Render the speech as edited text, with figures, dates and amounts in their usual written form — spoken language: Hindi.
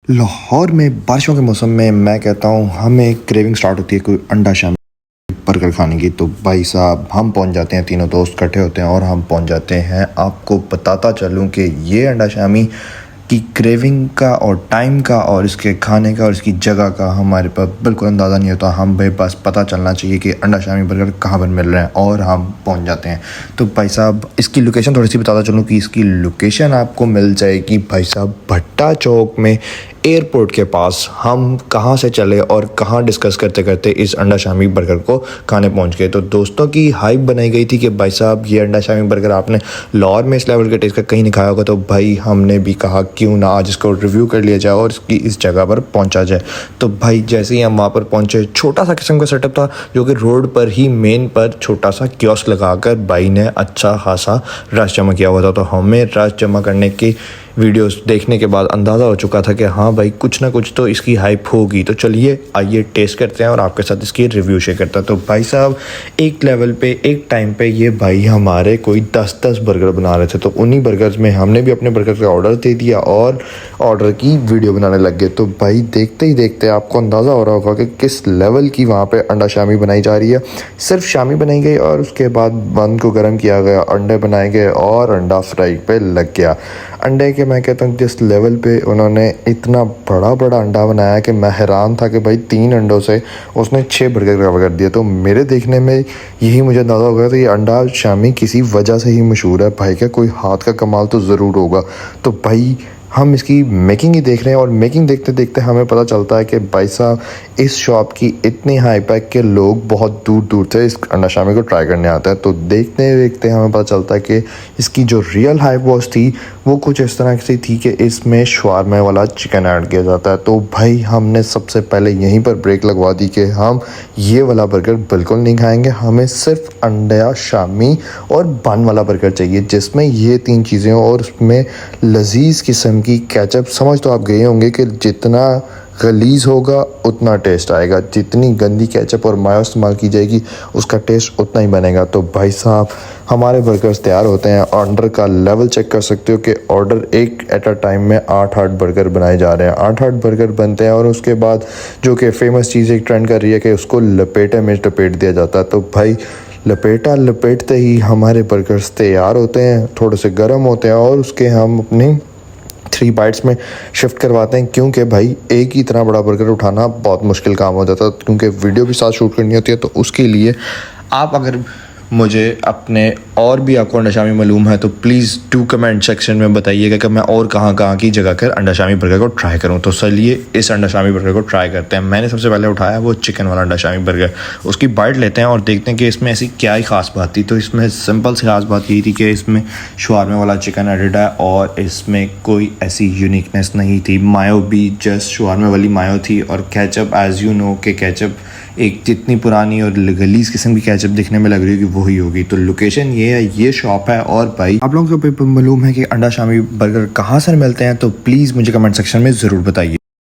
लाहौर में बारिशों के मौसम में मैं कहता हूँ हमें क्रेविंग स्टार्ट होती है कोई अंडा शामी बर्गर खाने की। तो भाई साहब हम पहुँच जाते हैं, तीनों दोस्त इकट्ठे होते हैं और हम पहुँच जाते हैं। आपको बताता चलूँ कि ये अंडा शामी की क्रेविंग का और टाइम का और इसके खाने का और इसकी जगह का हमारे पास बिल्कुल अंदाज़ा नहीं होता। हम भाई बस पता चलना चाहिए कि अंडा शामी बर्गर कहाँ पर मिल रहे हैं और हम पहुंच जाते हैं। तो भाई साहब इसकी लोकेशन थोड़ी सी बताता चलूँ कि इसकी लोकेशन आपको मिल जाएगी भाई साहब भट्टा चौक में, एयरपोर्ट के पास। हम कहाँ से चले और कहाँ डिस्कस करते करते इस अंडा शामी बर्गर को खाने पहुँच गए। तो दोस्तों की हाइप बनाई गई थी कि भाई साहब ये अंडा शामी बर्गर आपने लाहौर में इस लेवल के टेस्ट का कहीं नहीं खाया होगा। तो भाई हमने भी कहा क्यों ना आज इसको रिव्यू कर लिया जाए और इसकी इस जगह पर पहुँचा जाए। तो भाई जैसे ही हम वहाँ पर पहुँचे, छोटा सा किस्म का सेटअप था जो कि रोड पर ही मेन पर छोटा सा कियोस्क लगाकर भाई ने अच्छा खासा रश जमा किया हुआ था। तो हमें रश जमा करने की वीडियोस देखने के बाद अंदाज़ा हो चुका था कि हाँ भाई कुछ ना कुछ तो इसकी हाइप होगी। तो चलिए आइए टेस्ट करते हैं और आपके साथ इसकी रिव्यू शेयर करता है। तो भाई साहब एक लेवल पे एक टाइम पे ये भाई हमारे कोई 10-10 बर्गर बना रहे थे। तो उन्हीं बर्गर्स में हमने भी अपने बर्गर का ऑर्डर दे दिया और ऑर्डर की वीडियो बनाने लग गए। तो भाई देखते ही देखते आपको अंदाज़ा हो रहा होगा कि किस लेवल की वहाँ पर अंडा शामी बनाई जा रही है। सिर्फ शामी बनाई गई और उसके बाद बन को गर्म किया गया, अंडे बनाए गए और अंडा फ्राई पे लग गया। अंडे के मैं कहता हूँ जिस लेवल पे उन्होंने इतना बड़ा अंडा बनाया कि मैं हैरान था कि भाई 3 अंडों से उसने 6 बर्गर कवर कर दिया। तो मेरे देखने में यही मुझे अंदाज़ा हो गया था ये अंडा शामी किसी वजह से ही मशहूर है। भाई का कोई हाथ का कमाल तो ज़रूर होगा। तो भाई हम इसकी मेकिंग ही देख रहे हैं और मेकिंग देखते देखते हमें पता चलता है कि भाई साहब इस शॉप की इतनी हाइप है कि लोग बहुत दूर दूर से इस अंडा शामी को ट्राई करने आते हैं। तो देखते देखते हमें पता चलता है कि इसकी जो रियल हाइप वॉच थी वो कुछ इस तरह से थी कि इसमें शवारमे वाला चिकन ऐड किया जाता है। तो भाई हमने सबसे पहले यहीं पर ब्रेक लगवा दी कि हम ये वाला बर्गर बिल्कुल नहीं खाएंगे। हमें सिर्फ अंडा शामी और बन वाला बर्गर चाहिए जिसमें ये 3 चीज़ें और उसमें लजीज किस्म की केचप। समझ तो आप गए होंगे कि जितना गलीज होगा उतना टेस्ट आएगा, जितनी गंदी केचप और मायो इस्तेमाल की जाएगी उसका टेस्ट उतना ही बनेगा। तो भाई साहब हमारे बर्गर्स तैयार होते हैं। ऑर्डर का लेवल चेक कर सकते हो कि ऑर्डर एक एट अ टाइम में 8-8 बर्गर बनाए जा रहे हैं। 8-8 बर्गर बनते हैं और उसके बाद जो कि फेमस चीज़ एक ट्रेंड कर रही है कि उसको लपेटे में लपेट दिया जाता है। तो भाई लपेटते ही हमारे बर्गर्स तैयार होते हैं, थोड़े से गर्म होते हैं और उसके हम अपनी 3 बाइट्स में शिफ्ट करवाते हैं। क्योंकि भाई एक ही इतना बड़ा बर्गर उठाना बहुत मुश्किल काम हो जाता है, क्योंकि वीडियो भी साथ शूट करनी होती है। तो उसके लिए आप अगर मुझे अपने और भी आपको अंडा शामी मालूम है तो प्लीज़ डू कमेंट सेक्शन में बताइएगा कि मैं और कहाँ की जगह कर अंडा शामी बर्गर को ट्राई करूं। तो चलिए इस अंडा शामी बर्गर को ट्राई करते हैं। मैंने सबसे पहले उठाया वो चिकन वाला अंडा शामी बर्गर। उसकी बाइट लेते हैं और देखते हैं कि इसमें ऐसी क्या ही ख़ास बात थी। तो इसमें सिंपल सी ख़ास बात यही थी कि इसमें शवारमे वाला चिकन एडिड है और इसमें कोई ऐसी यूनिकनेस नहीं थी। मायो भी जस्ट शवारमे वाली मायो थी और केचप एज़ यू नो कि केचप एक जितनी पुरानी और गलीज किस्म की केचप दिखने में लग रही है कि वही होगी। तो लोकेशन ये है, ये शॉप है। और भाई आप लोगों को मालूम है कि अंडा शामी बर्गर कहाँ से मिलते हैं तो प्लीज़ मुझे कमेंट सेक्शन में ज़रूर बताइए।